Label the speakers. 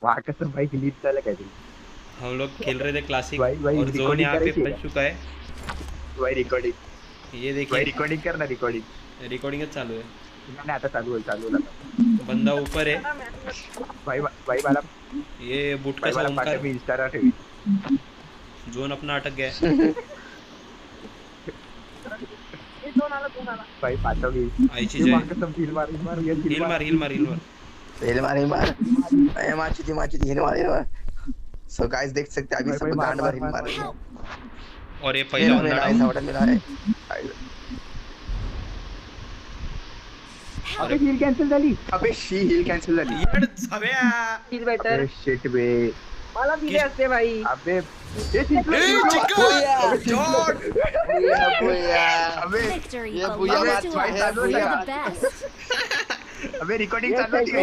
Speaker 1: वहाँ कसम भाई ग्लिच झालं काय तरी
Speaker 2: हम लोग खेल रहे थे क्लासिक
Speaker 1: भाई
Speaker 2: और जोन
Speaker 1: recording
Speaker 2: यहाँ पे
Speaker 1: करायची
Speaker 2: फंस
Speaker 1: का?
Speaker 2: चुका है।
Speaker 1: भाई रिकॉर्डिंग
Speaker 2: ये
Speaker 1: भाई
Speaker 2: देखिए
Speaker 1: रिकॉर्डिंग कर ना रिकॉर्डिंग
Speaker 2: रिकॉर्डिंगच चालू है।
Speaker 1: नाही आता चालू होईल आता
Speaker 2: बंदा ऊपर है।
Speaker 1: भाई भाई मला
Speaker 2: ये बुटका
Speaker 1: भाई
Speaker 2: सा
Speaker 1: मला
Speaker 2: ओंकार
Speaker 1: पाठव मी इंस्टाला ठेवी
Speaker 2: जोन अपना अटक गया है।
Speaker 1: भाई पाठव मी
Speaker 2: आईची
Speaker 1: ये
Speaker 2: जय।
Speaker 1: वहाँ कसम हिल मार ये
Speaker 2: हिल मार हिल मार हिल मार।
Speaker 3: हिल मार ए माची थी हिल मार सो गाइस देख सकते हैं अभी
Speaker 1: भाई
Speaker 3: सब
Speaker 1: मार
Speaker 3: गांड
Speaker 1: मार
Speaker 3: भर हिल
Speaker 1: मार
Speaker 3: मार रहे हैं
Speaker 2: और ये पहला बंदा
Speaker 3: मेरा
Speaker 2: डाउन।
Speaker 3: ऐसा ऑर्डर मिला है
Speaker 1: अबे हील कॅन्सल झाली अबे शी हील कॅन्सल झाली
Speaker 2: येड झाव्या।
Speaker 4: फील बेटर
Speaker 1: अबे शिट बे
Speaker 4: मला दिले असते भाई
Speaker 1: अबे
Speaker 2: ए चिकन जॉर्ज।
Speaker 3: बुया
Speaker 1: अबे
Speaker 5: Victory
Speaker 3: ये
Speaker 5: belongs
Speaker 3: बुया
Speaker 5: to
Speaker 3: बात
Speaker 5: us.
Speaker 3: है
Speaker 5: We're
Speaker 3: बुया
Speaker 5: the best.
Speaker 1: अबे रिकॉर्डिंग चालू होती का